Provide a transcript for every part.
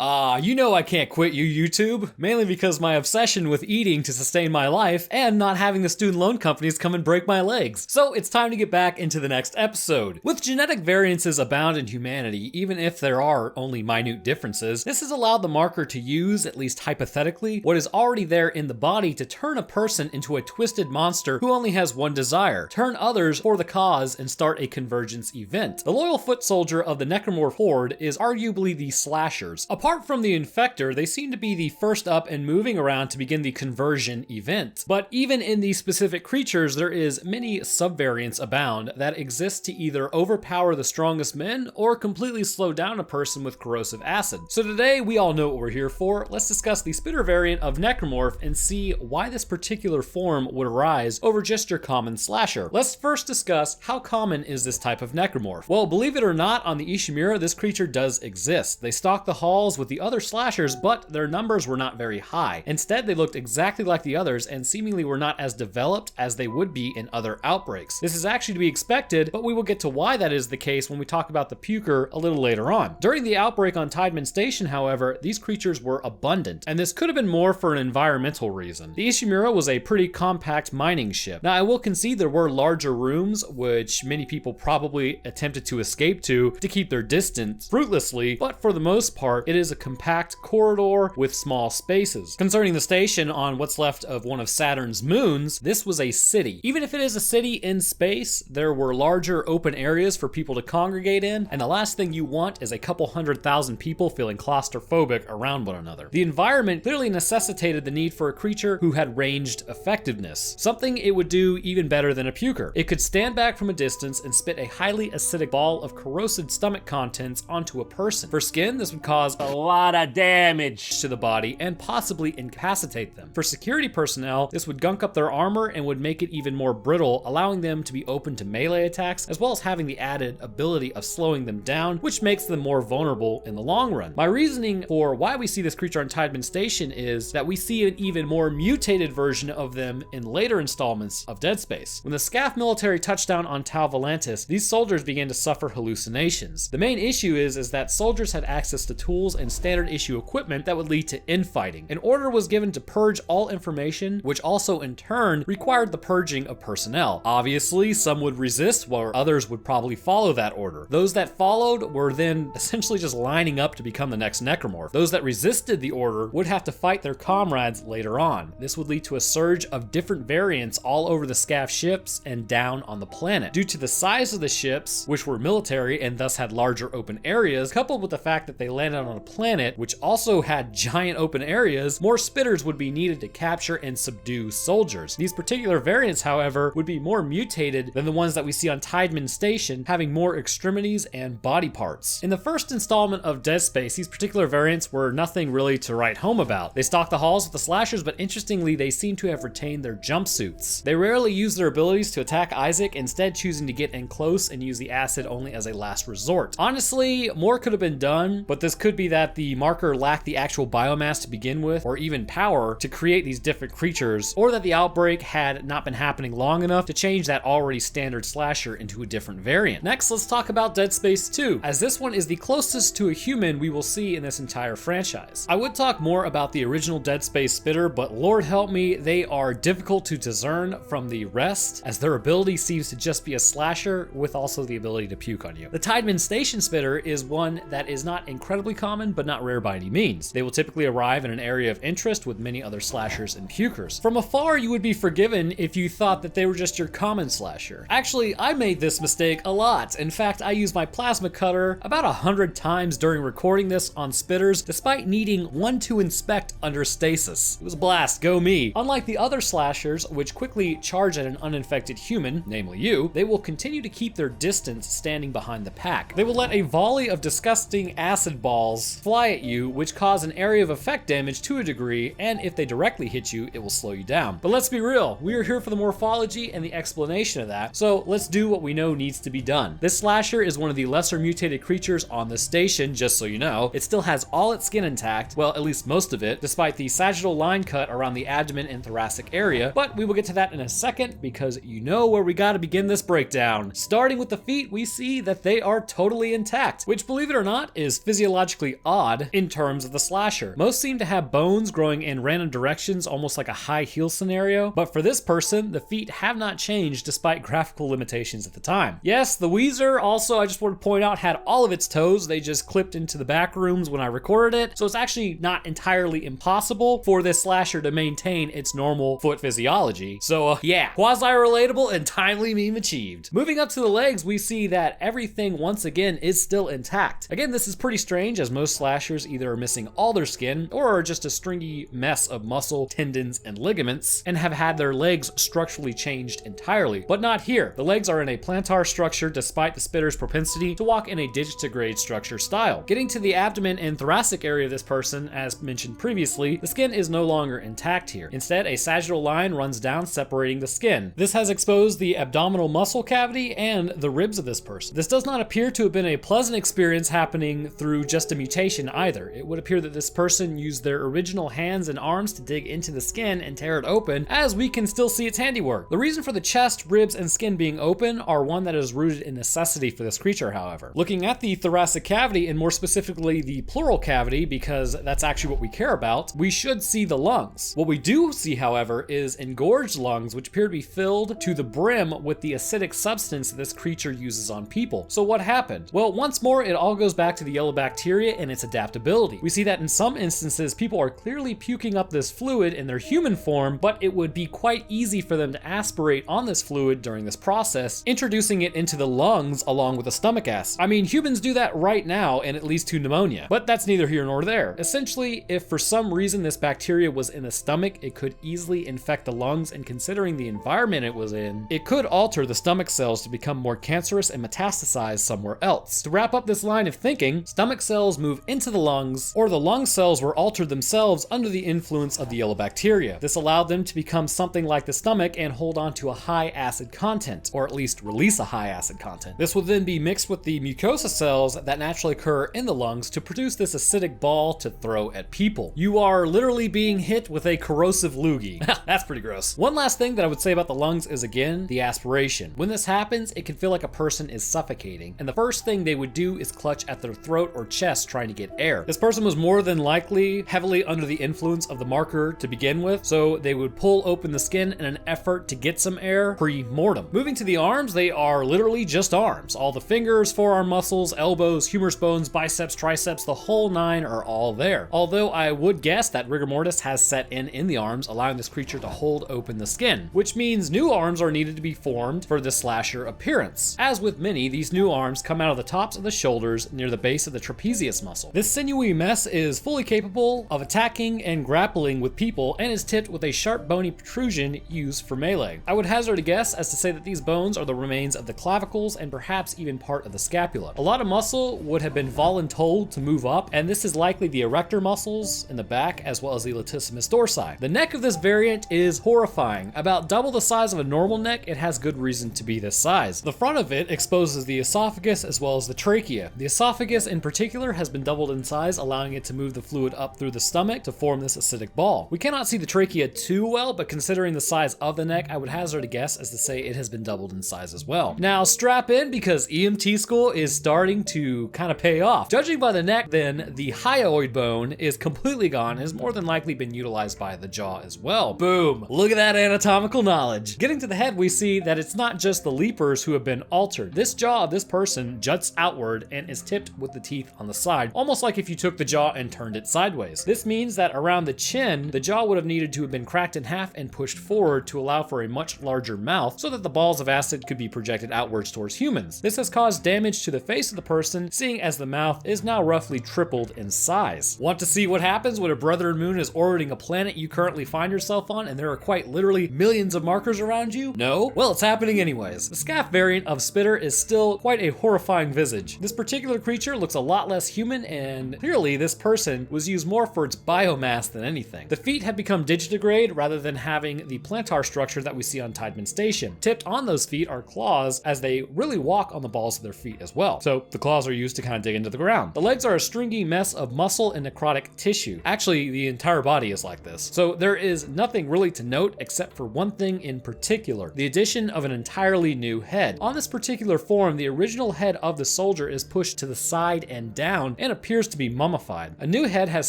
You know I can't quit you, YouTube, mainly because my obsession with eating to sustain my life and not having the student loan companies come and break my legs. So it's time to get back into the next episode. With genetic variances abound in humanity, even if there are only minute differences, this has allowed the marker to use, at least hypothetically, what is already there in the body to turn a person into a twisted monster who only has one desire: turn others for the cause and start a convergence event. The loyal foot soldier of the Necromorph horde is arguably the slashers. Apart from the infector, they seem to be the first up and moving around to begin the conversion event. But even in these specific creatures, there is many subvariants abound that exist to either overpower the strongest men or completely slow down a person with corrosive acid. So today, we all know what we're here for. Let's discuss the spitter variant of Necromorph and see why this particular form would arise over just your common slasher. Let's first discuss how common is this type of Necromorph. Well, believe it or not, on the Ishimura, this creature does exist. They stalk the halls with the other slashers, but their numbers were not very high. Instead, they looked exactly like the others and seemingly were not as developed as they would be in other outbreaks. This is actually to be expected, but we will get to why that is the case when we talk about the Puker a little later on. During the outbreak on Tideman Station, however, these creatures were abundant, and this could have been more for an environmental reason. The Ishimura was a pretty compact mining ship. Now, I will concede there were larger rooms, which many people probably attempted to escape to keep their distance fruitlessly, but for the most part, it is a compact corridor with small spaces. Concerning the station on what's left of one of Saturn's moons, this was a city. Even if it is a city in space, there were larger open areas for people to congregate in, and the last thing you want is a couple 100,000 people feeling claustrophobic around one another. The environment clearly necessitated the need for a creature who had ranged effectiveness, something it would do even better than a Puker. It could stand back from a distance and spit a highly acidic ball of corrosive stomach contents onto a person. For skin, this would cause a lot of damage to the body and possibly incapacitate them. For security personnel, this would gunk up their armor and would make it even more brittle, allowing them to be open to melee attacks, as well as having the added ability of slowing them down, which makes them more vulnerable in the long run. My reasoning for why we see this creature on Tideman Station is that we see an even more mutated version of them in later installments of Dead Space. When the SCAF military touched down on Tau Volantis, these soldiers began to suffer hallucinations. The main issue is that soldiers had access to tools and standard issue equipment that would lead to infighting. An order was given to purge all information, which also in turn required the purging of personnel. Obviously, some would resist, while others would probably follow that order. Those that followed were then essentially just lining up to become the next Necromorph. Those that resisted the order would have to fight their comrades later on. This would lead to a surge of different variants all over the SCAF ships and down on the planet. Due to the size of the ships, which were military and thus had larger open areas, coupled with the fact that they landed on a planet which also had giant open areas, more spitters would be needed to capture and subdue soldiers. These particular variants, however, would be more mutated than the ones that we see on Tideman Station, having more extremities and body parts. In the first installment of Dead Space, these particular variants were nothing really to write home about. They stalked the halls with the slashers, but interestingly, they seem to have retained their jumpsuits. They rarely use their abilities to attack Isaac, instead choosing to get in close and use the acid only as a last resort. Honestly, more could have been done, but this could be that the marker lacked the actual biomass to begin with, or even power to create these different creatures, or that the outbreak had not been happening long enough to change that already standard slasher into a different variant. Next, let's talk about Dead Space 2, as this one is the closest to a human we will see in this entire franchise. I would talk more about the original Dead Space spitter, but Lord help me, they are difficult to discern from the rest, as their ability seems to just be a slasher with also the ability to puke on you. The Tideman Station spitter is one that is not incredibly common, but not rare by any means. They will typically arrive in an area of interest with many other slashers and pukers. From afar, you would be forgiven if you thought that they were just your common slasher. Actually, I made this mistake a lot. In fact, I used my plasma cutter about 100 times during recording this on spitters, despite needing one to inspect under stasis. It was a blast, go me. Unlike the other slashers, which quickly charge at an uninfected human, namely you, they will continue to keep their distance standing behind the pack. They will let a volley of disgusting acid balls fly at you, which cause an area of effect damage to a degree, and if they directly hit you, it will slow you down. But let's be real, we are here for the morphology and the explanation of that, so let's do what we know needs to be done. This slasher is one of the lesser mutated creatures on the station, just so you know. It still has all its skin intact, well, at least most of it, despite the sagittal line cut around the abdomen and thoracic area, but we will get to that in a second because you know where we gotta begin this breakdown. Starting with the feet, we see that they are totally intact, which, believe it or not, is physiologically odd in terms of the slasher. Most seem to have bones growing in random directions, almost like a high heel scenario, but for this person, the feet have not changed despite graphical limitations at the time. Yes, the Weezer also, I just want to point out, had all of its toes. They just clipped into the back rooms when I recorded it, so it's actually not entirely impossible for this slasher to maintain its normal foot physiology. So yeah, quasi-relatable and timely meme achieved. Moving up to the legs, we see that everything once again is still intact. Again, this is pretty strange as most slashers either are missing all their skin or are just a stringy mess of muscle, tendons, and ligaments and have had their legs structurally changed entirely. But not here. The legs are in a plantar structure despite the spitter's propensity to walk in a digitigrade structure style. Getting to the abdomen and thoracic area of this person, as mentioned previously, the skin is no longer intact here. Instead, a sagittal line runs down separating the skin. This has exposed the abdominal muscle cavity and the ribs of this person. This does not appear to have been a pleasant experience happening through just a mutation either. It would appear that this person used their original hands and arms to dig into the skin and tear it open, as we can still see its handiwork. The reason for the chest, ribs, and skin being open are one that is rooted in necessity for this creature, however. Looking at the thoracic cavity, and more specifically the pleural cavity, because that's actually what we care about, we should see the lungs. What we do see, however, is engorged lungs, which appear to be filled to the brim with the acidic substance that this creature uses on people. So what happened? Well, once more, it all goes back to the yellow bacteria and its adaptability. We see that in some instances, people are clearly puking up this fluid in their human form, but it would be quite easy for them to aspirate on this fluid during this process, introducing it into the lungs along with the stomach acid. I mean, humans do that right now and it leads to pneumonia, but that's neither here nor there. Essentially, if for some reason this bacteria was in the stomach, it could easily infect the lungs, and considering the environment it was in, it could alter the stomach cells to become more cancerous and metastasize somewhere else. To wrap up this line of thinking, stomach cells move into the lungs, or the lung cells were altered themselves under the influence of the yellow bacteria. This allowed them to become something like the stomach and hold on to a high acid content, or at least release a high acid content. This will then be mixed with the mucosa cells that naturally occur in the lungs to produce this acidic ball to throw at people. You are literally being hit with a corrosive loogie. That's pretty gross. One last thing that I would say about the lungs is, again, the aspiration. When this happens, it can feel like a person is suffocating, and the first thing they would do is clutch at their throat or chest trying to get air. This person was more than likely heavily under the influence of the marker to begin with, so they would pull open the skin in an effort to get some air pre-mortem. Moving to the arms, they are literally just arms. All the fingers, forearm muscles, elbows, humerus bones, biceps, triceps, the whole nine are all there. Although I would guess that rigor mortis has set in the arms, allowing this creature to hold open the skin, which means new arms are needed to be formed for the slasher appearance. As with many, these new arms come out of the tops of the shoulders near the base of the trapezius muscle. This sinewy mess is fully capable of attacking and grappling with people and is tipped with a sharp bony protrusion used for melee. I would hazard a guess as to say that these bones are the remains of the clavicles and perhaps even part of the scapula. A lot of muscle would have been voluntold to move up, and this is likely the erector muscles in the back as well as the latissimus dorsi. The neck of this variant is horrifying. About double the size of a normal neck, it has good reason to be this size. The front of it exposes the esophagus as well as the trachea. The esophagus in particular has been doubled in size, allowing it to move the fluid up through the stomach to form this acidic ball. We cannot see the trachea too well, but considering the size of the neck, I would hazard a guess as to say it has been doubled in size as well. Now strap in, because EMT school is starting to kind of pay off. Judging by the neck, then, the hyoid bone is completely gone and has more than likely been utilized by the jaw as well. Boom! Look at that anatomical knowledge. Getting to the head, we see that it's not just the leapers who have been altered. This jaw of this person juts outward and is tipped with the teeth on the side, almost like if you took the jaw and turned it sideways. This means that around the chin, the jaw would have needed to have been cracked in half and pushed forward to allow for a much larger mouth so that the balls of acid could be projected outwards towards humans. This has caused damage to the face of the person, seeing as the mouth is now roughly tripled in size. Want to see what happens when a brethren moon is orbiting a planet you currently find yourself on and there are quite literally millions of markers around you? No? Well, it's happening anyways. The SCAF variant of Spitter is still quite a horrifying visage. This particular creature looks a lot less human, and clearly this person was used more for its biomass than anything. The feet have become digitigrade rather than having the plantar structure that we see on Tideman Station. Tipped on those feet are claws, as they really walk on the balls of their feet as well. So the claws are used to kind of dig into the ground. The legs are a stringy mess of muscle and necrotic tissue. Actually, the entire body is like this. So there is nothing really to note except for one thing in particular: the addition of an entirely new head. On this particular form, the original head of the soldier is pushed to the side and down and appears to be mummified. A new head has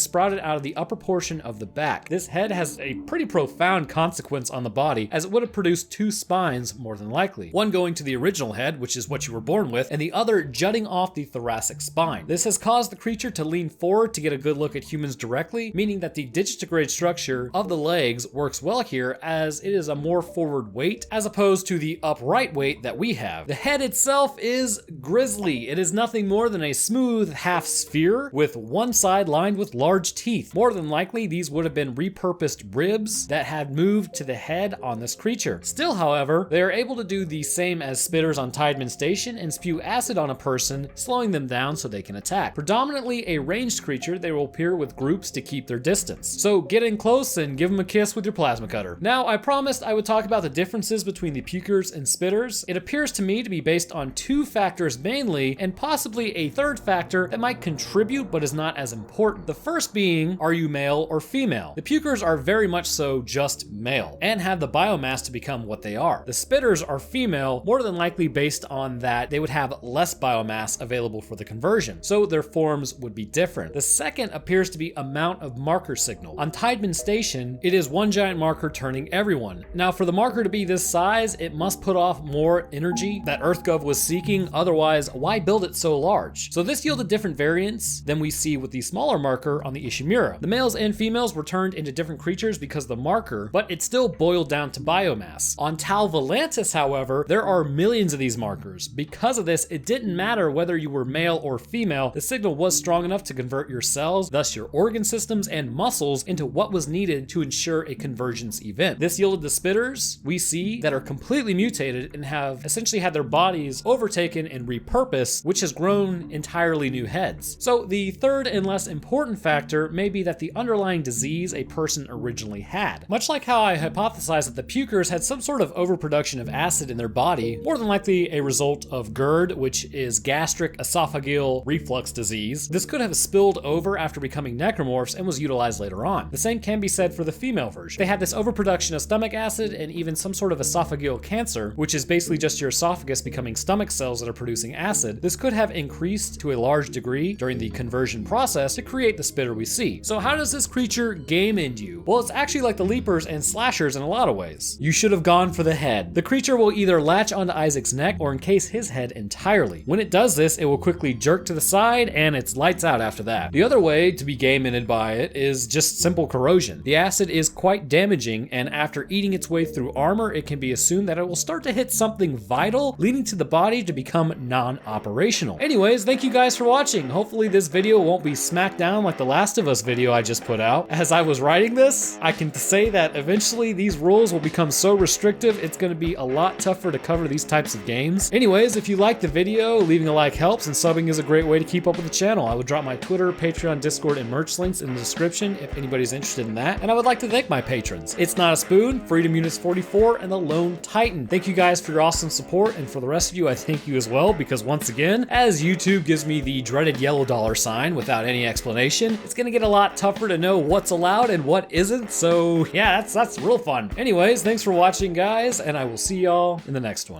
sprouted out of the upper portion of the back. This head has a pretty profound consequence on the body, as it would have produced two spines more than likely. One going to the original head, which is what you were born with, and the other jutting off the thoracic spine. This has caused the creature to lean forward to get a good look at humans directly, meaning that the digitigrade structure of the legs works well here, as it is a more forward weight as opposed to the upright weight that we have. The head itself is grisly. It is nothing more than a smooth half sphere with one side lined with large teeth. More than likely, these would have been repurposed ribs that had moved to the head on this creature. Still, however, they are able to do the same as spitters on Tideman Station and spew acid on a person, slowing them down so they can attack. Predominantly a ranged creature, they will appear with groups to keep their distance. So get in close and give them a kiss with your plasma cutter. Now, I promised I would talk about the differences between the Pukers and spitters. It appears to me to be based on two factors mainly, and possibly a third factor that might contribute but is not as important. The first being, are you male or female? The Pukers are very much so just male, and have the biomass to become what they are. The spitters are female, more than likely based on that they would have less biomass available for the conversion, so their forms would be different. The second appears to be amount of marker signal. On Tideman Station, it is one giant marker turning everyone. Now, for the marker to be this size, it must put off more energy that EarthGov was seeking, otherwise why build it so large? So this yielded different variants than we see with the smaller marker on the Ishimura. The males and females were turned into different creatures because of the marker, but it still boiled down to biomass. On Tal Volantis, however, there are millions of these markers. Because of this, it didn't matter whether you were male or female, the signal was strong enough to convert your cells, thus your organ systems and muscles, into what was needed to ensure a convergence event. This yielded the spitters we see that are completely mutated and have essentially had their bodies overtaken and repurposed, which has grown entirely new heads. So the third and less important factor may be that the underlying disease a person originally had. Much like how I hypothesized that the Pukers had some sort of overproduction of acid in their body, more than likely a result of GERD, which is gastric esophageal reflux disease. This could have spilled over after becoming necromorphs and was utilized later on. The same can be said for the female version. They had this overproduction of stomach acid and even some sort of esophageal cancer, which is basically just your esophagus becoming stomach cells that are producing acid. This could have increased to a large degree during the conversion process to create the spitter we see. So how does this creature game into you? Well, it's actually like the leapers and slashers in a lot of ways. You should have gone for the head. The creature will either latch onto Isaac's neck or encase his head entirely. When it does this, it will quickly jerk to the side and it's lights out after that. The other way to be game-ended by it is just simple corrosion. The acid is quite damaging, and after eating its way through armor, it can be assumed that it will start to hit something vital, leading to the body to become non-operational. Anyways, thank you guys for watching. Hopefully this video won't be smacked down like the Last of Us video I just put out. As I was writing this, I can say that eventually these rules will become so restrictive, it's going to be a lot tougher to cover these types of games. Anyways, if you liked the video, leaving a like helps, and subbing is a great way to keep up with the channel. I would drop my Twitter, Patreon, Discord, and merch links in the description if anybody's interested in that. And I would like to thank my patrons. It's Not a Spoon, Freedom Units 44, and the Lone Titan. Thank you guys for your awesome support, and for the rest of you, I thank you as well, because once again, as YouTube gives me the dreaded yellow dollar sign without any explanation, it's gonna get a lot tougher to know what's allowed and what isn't, so yeah, that's real fun. Anyways, thanks for watching, guys, and I will see y'all in the next one.